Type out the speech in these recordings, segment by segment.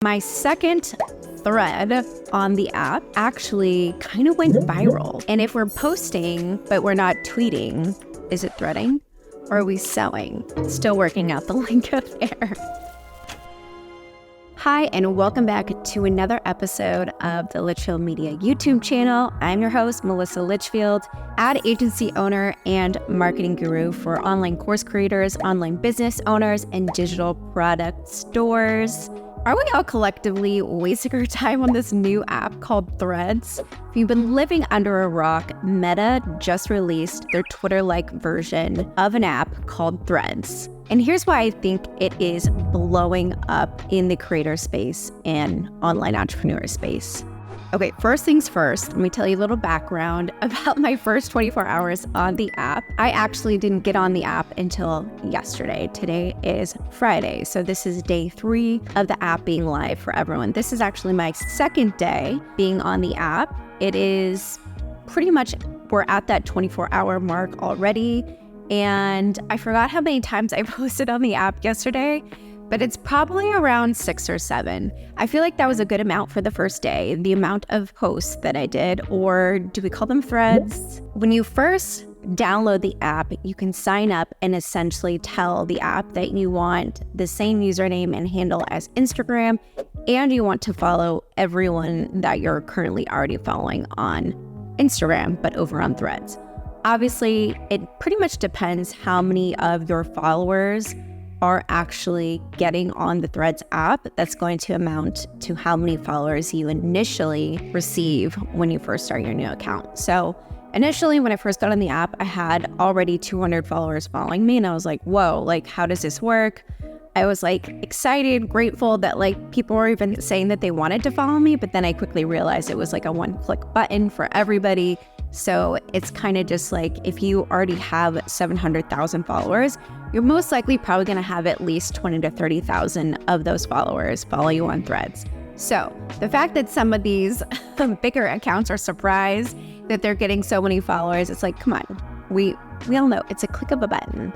My second thread on the app actually kind of went viral. And if we're posting, but we're not tweeting, is it threading or are we selling? Still working out the link up there. Hi, and welcome back to another episode of the Litchfield Media YouTube channel. I'm your host, Melissa Litchfield, ad agency owner and marketing guru for online course creators, online business owners, and digital product stores. Are we all collectively wasting our time on this new app called Threads? If you've been living under a rock, Meta just released their Twitter-like version of an app called Threads. And here's why I think it is blowing up in the creator space and online entrepreneur space. Okay, first things first, let me tell you a little background about my first 24 hours on the app. I actually didn't get on the app until yesterday. Today is Friday, so this is day 3 of the app being live for everyone. This is actually my second day being on the app. It is pretty much, we're at that 24-hour mark already, and I forgot how many times I posted on the app yesterday, but it's probably around 6 or 7. I feel like that was a good amount for the first day, the amount of posts that I did, or do we call them threads? When you first download the app, you can sign up and essentially tell the app that you want the same username and handle as Instagram, and you want to follow everyone that you're currently already following on Instagram, but over on Threads. Obviously, it pretty much depends how many of your followers are actually getting on the Threads app. That's going to amount to how many followers you initially receive when you first start your new account. So initially, when I first got on the app, I had already 200 followers following me, and I was like, whoa, like, how does this work? I was like excited, grateful that like people were even saying that they wanted to follow me, but then I quickly realized it was like a one-click button for everybody. So it's kind of just like if you already have 700,000 followers, you're most likely probably going to have at least 20 to 30,000 of those followers follow you on Threads. So the fact that some of these bigger accounts are surprised that they're getting so many followers, it's like, come on, we all know it's a click of a button.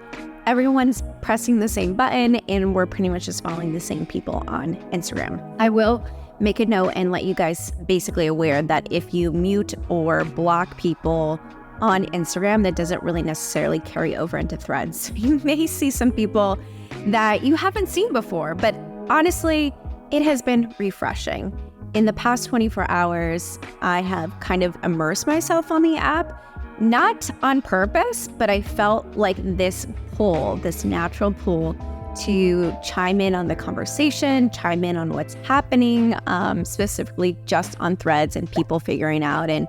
Everyone's pressing the same button and we're pretty much just following the same people on Instagram. I will make a note and let you guys basically aware that if you mute or block people on Instagram, that doesn't really necessarily carry over into Threads. You may see some people that you haven't seen before, but honestly, it has been refreshing. In the past 24 hours, I have kind of immersed myself on the app, not on purpose, but I felt like this pull, this natural pull to chime in on the conversation, chime in on what's happening, specifically just on Threads and people figuring out and,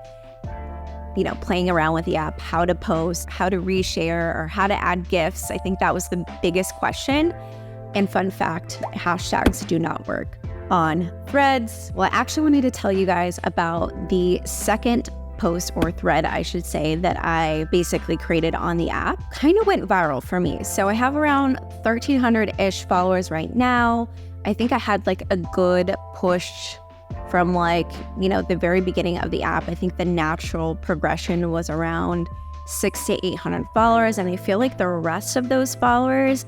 you know, playing around with the app, how to post, how to reshare, or how to add GIFs. I think that was the biggest question. And fun fact, hashtags do not work on Threads. Well, I actually wanted to tell you guys about the second post or thread, I should say, that I basically created on the app. Kind of went viral for me. So I have around 1,300-ish followers right now. I think I had like a good push from like, you know, the very beginning of the app. I think the natural progression was around 600 to 800 followers. And I feel like the rest of those followers,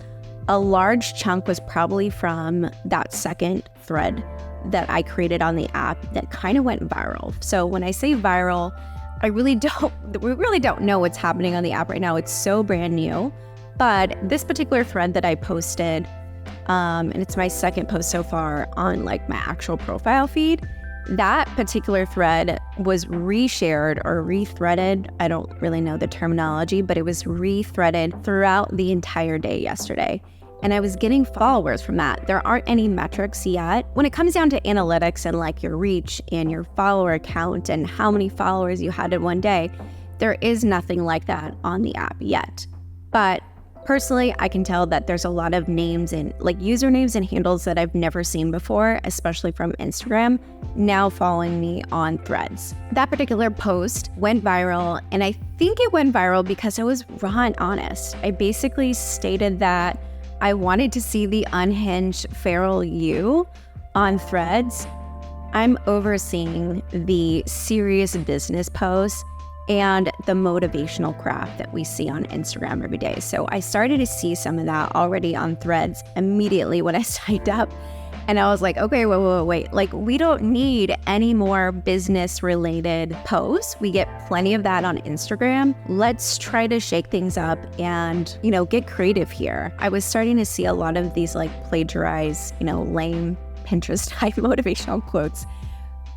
a large chunk was probably from that second thread that I created on the app that kind of went viral. So when I say viral, we really don't know what's happening on the app right now. It's so brand new. But this particular thread that I posted, and it's my second post so far on like my actual profile feed, that particular thread was reshared or rethreaded. I don't really know the terminology, but it was rethreaded throughout the entire day yesterday. And I was getting followers from that. There aren't any metrics yet. When it comes down to analytics and like your reach and your follower count and how many followers you had in one day, there is nothing like that on the app yet. But personally, I can tell that there's a lot of names and like usernames and handles that I've never seen before, especially from Instagram, now following me on Threads. That particular post went viral, and I think it went viral because I was raw and honest. I basically stated that I wanted to see the unhinged feral you on Threads. I'm overseeing the serious business posts and the motivational crap that we see on Instagram every day. So I started to see some of that already on Threads immediately when I signed up. And I was like, okay, wait. Like, we don't need any more business related posts. We get plenty of that on Instagram. Let's try to shake things up and, get creative here. I was starting to see a lot of these like plagiarized, lame Pinterest type motivational quotes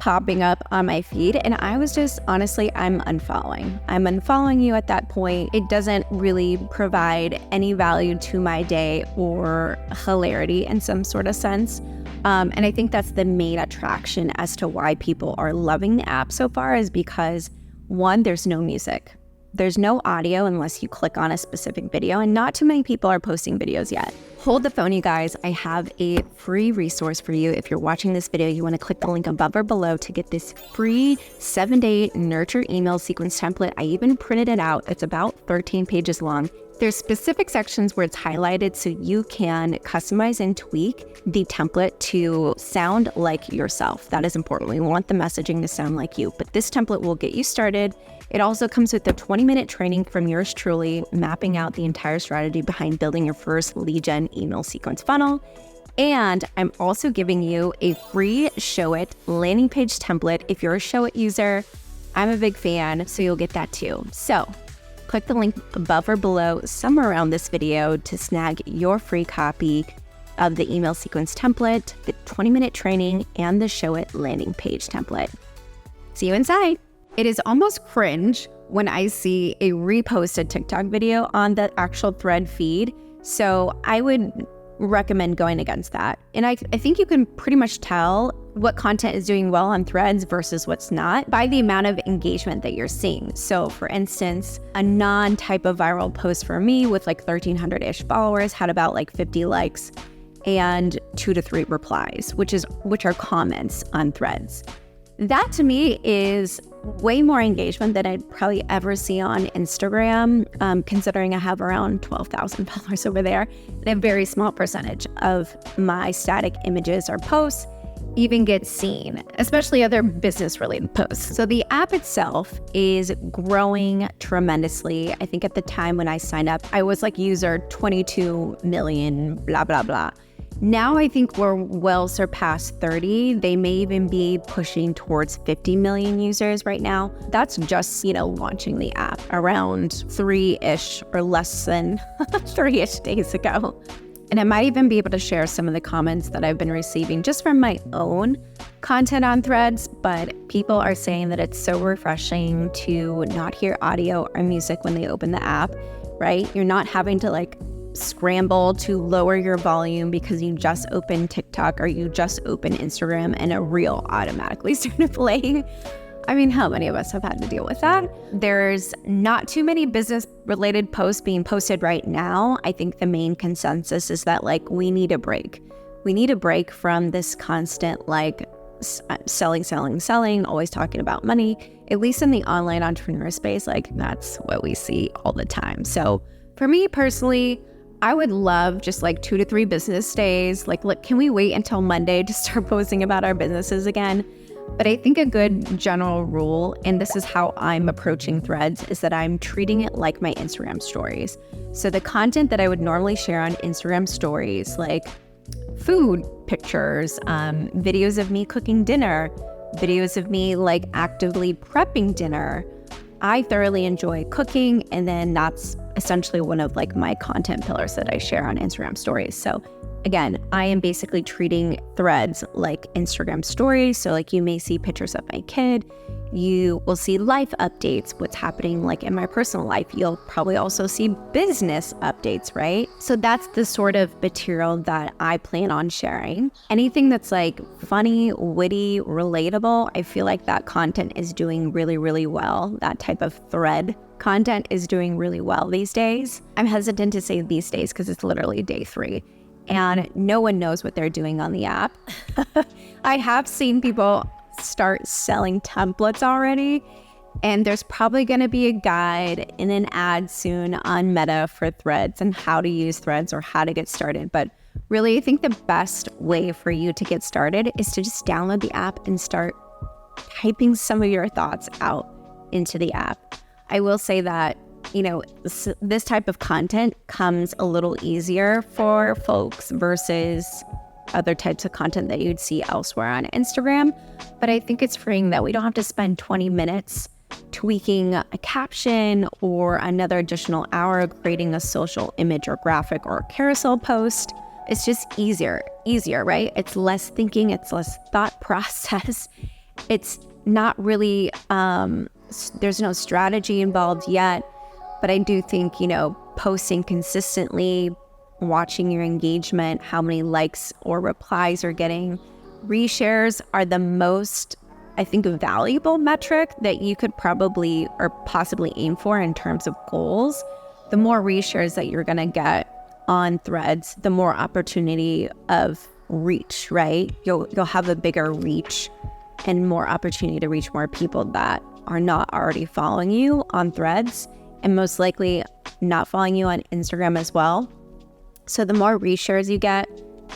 popping up on my feed. And I was just, honestly, I'm unfollowing you at that point. It doesn't really provide any value to my day or hilarity in some sort of sense. And I think that's the main attraction as to why people are loving the app so far, is because one, there's no music. There's no audio unless you click on a specific video, and not too many people are posting videos yet. Hold the phone, you guys. I have a free resource for you. If you're watching this video, you want to click the link above or below to get this free 7-day nurture email sequence template. I even printed it out. It's about 13 pages long. There's specific sections where it's highlighted so you can customize and tweak the template to sound like yourself. That is important. We want the messaging to sound like you, but this template will get you started. It also comes with a 20-minute training from yours truly, mapping out the entire strategy behind building your first lead gen email sequence funnel. And I'm also giving you a free Show It landing page template. If you're a Show It user, I'm a big fan, so you'll get that too. So click the link above or below somewhere around this video to snag your free copy of the email sequence template, the 20-minute training, and the Show It landing page template. See you inside. It is almost cringe when I see a reposted TikTok video on the actual thread feed. So I would recommend going against that. And I think you can pretty much tell what content is doing well on threads versus what's not by the amount of engagement that you're seeing. So for instance, a non-type of viral post for me with like 1,300-ish followers had about like 50 likes and 2 to 3 replies, which are comments on threads. That to me is way more engagement than I'd probably ever see on Instagram, considering I have around 12,000 followers over there, and a very small percentage of my static images or posts even get seen, especially other business-related posts. So the app itself is growing tremendously. I think at the time when I signed up, I was like user 22 million, blah, blah, blah. Now I think we're well surpassed 30. They may even be pushing towards 50 million users right now. That's just, launching the app around 3-ish or less than 3-ish days ago. And I might even be able to share some of the comments that I've been receiving just from my own content on threads, but people are saying that it's so refreshing to not hear audio or music when they open the app, right? You're not having to scramble to lower your volume because you just open TikTok or you just open Instagram and a reel automatically started playing. I mean, how many of us have had to deal with that? There's not too many business-related posts being posted right now. I think the main consensus is that we need a break. We need a break from this constant selling, always talking about money. At least in the online entrepreneur space, that's what we see all the time. So for me personally, I would love just 2 to 3 business days. Look, can we wait until Monday to start posting about our businesses again? But I think a good general rule, and this is how I'm approaching threads, is that I'm treating it like my Instagram stories. So the content that I would normally share on Instagram stories, like food pictures, videos of me cooking dinner, videos of me actively prepping dinner. I thoroughly enjoy cooking, and then that's essentially one of my content pillars that I share on Instagram stories. So again, I am basically treating threads like Instagram stories. So you may see pictures of my kid, you will see life updates, what's happening in my personal life. You'll probably also see business updates, right? So that's the sort of material that I plan on sharing. Anything that's funny, witty, relatable, I feel like that content is doing really, really well. That type of thread content is doing really well these days. I'm hesitant to say these days because it's literally day 3. And no one knows what they're doing on the app. I have seen people start selling templates already, and there's probably going to be a guide in an ad soon on Meta for threads and how to use threads or how to get started. But really, I think the best way for you to get started is to just download the app and start typing some of your thoughts out into the app. I will say that this type of content comes a little easier for folks versus other types of content that you'd see elsewhere on Instagram. But I think it's freeing that we don't have to spend 20 minutes tweaking a caption or another additional hour creating a social image or graphic or carousel post. It's just easier, right? It's less thinking, it's less thought process. It's not really, there's no strategy involved yet, but I do think, posting consistently, watching your engagement, how many likes or replies you're getting, reshares are the most, I think, valuable metric that you could probably or possibly aim for in terms of goals. The more reshares that you're going to get on threads, the more opportunity of reach, right? You'll have a bigger reach and more opportunity to reach more people that are not already following you on threads and most likely not following you on Instagram as well. So the more reshares you get,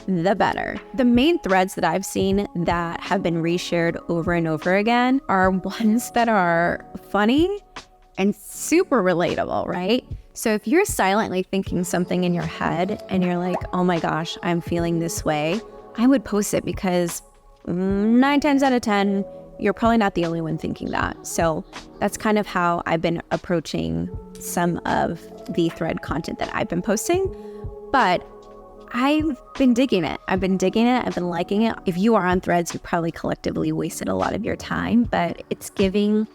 the better. The main threads that I've seen that have been reshared over and over again are ones that are funny and super relatable, right? So if you're silently thinking something in your head and you're like, oh my gosh, I'm feeling this way, I would post it because 9 times out of 10, you're probably not the only one thinking that. So that's kind of how I've been approaching some of the thread content that I've been posting. But I've been digging it. I've been liking it. If you are on threads, you probably collectively wasted a lot of your time, but it's giving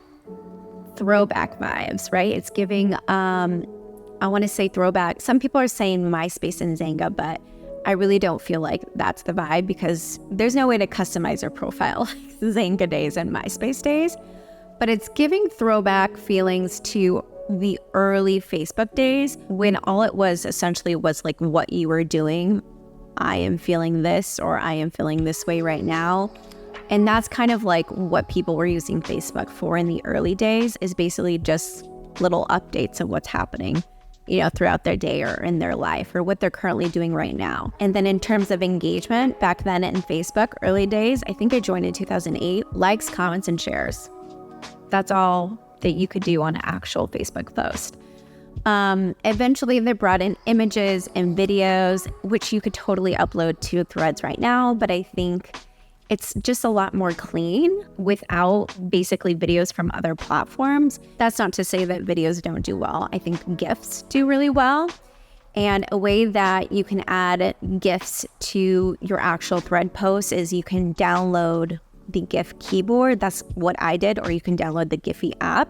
throwback vibes, right? It's giving, I want to say throwback. Some people are saying MySpace and Zanga, but I really don't feel like that's the vibe because there's no way to customize your profile like Zanga days and MySpace days. But it's giving throwback feelings to the early Facebook days when all it was essentially was like what you were doing. I am feeling this, or I am feeling this way right now. And that's kind of like what people were using Facebook for in the early days, is basically just little updates of what's happening, throughout their day or in their life or what they're currently doing right now. And then in terms of engagement, back then in Facebook, early days, I think I joined in 2008, likes, comments, and shares. That's all that you could do on an actual Facebook post. Eventually they brought in images and videos, which you could totally upload to threads right now, but I think it's just a lot more clean without basically videos from other platforms. That's not to say that videos don't do well. I think GIFs do really well. And a way that you can add GIFs to your actual thread post is you can download the GIF keyboard. That's what I did, or you can download the Giphy app.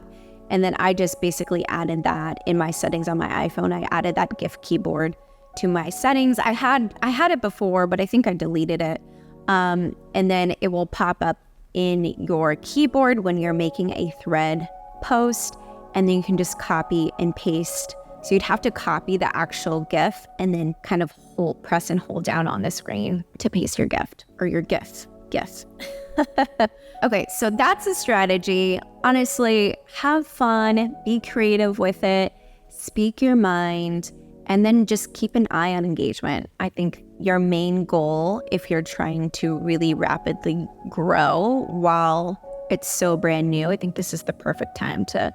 And then I just basically added that in my settings on my iPhone. I added that GIF keyboard to my settings. I had it before, but I think I deleted it. And then it will pop up in your keyboard when you're making a thread post, and then you can just copy and paste. So you'd have to copy the actual GIF and then kind of press and hold down on the screen to paste your GIF or your GIF. Okay, so that's a strategy. Honestly, have fun, be creative with it, speak your mind, and then just keep an eye on engagement. I think your main goal, if you're trying to really rapidly grow while it's so brand new, I think this is the perfect time to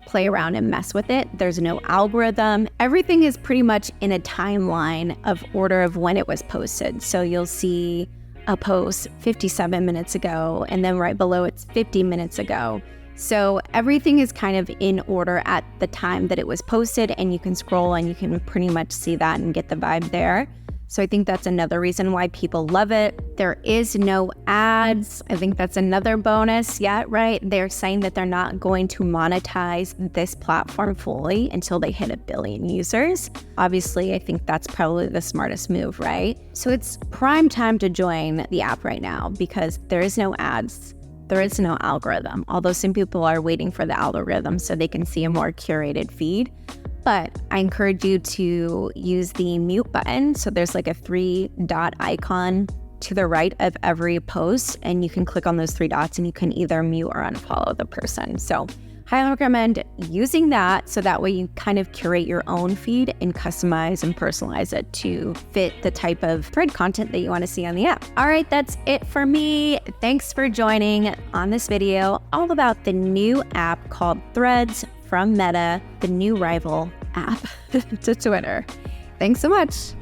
play around and mess with it. There's no algorithm. Everything is pretty much in a timeline of order of when it was posted. So you'll see a post 57 minutes ago, and then right below it's 50 minutes ago. So everything is kind of in order at the time that it was posted, and you can scroll and you can pretty much see that and get the vibe there. So I think that's another reason why people love it. There is no ads. I think that's another bonus yet, right? They're saying that they're not going to monetize this platform fully until they hit 1 billion users. Obviously, I think that's probably the smartest move, right? So it's prime time to join the app right now because there is no ads. There is no algorithm, although some people are waiting for the algorithm so they can see a more curated feed. But I encourage you to use the mute button. So there's like a 3-dot icon to the right of every post, and you can click on those 3 dots and you can either mute or unfollow the person. So highly recommend using that, so that way you kind of curate your own feed and customize and personalize it to fit the type of thread content that you want to see on the app. All right, that's it for me. Thanks for joining on this video all about the new app called Threads from Meta, the new rival app to Twitter. Thanks so much.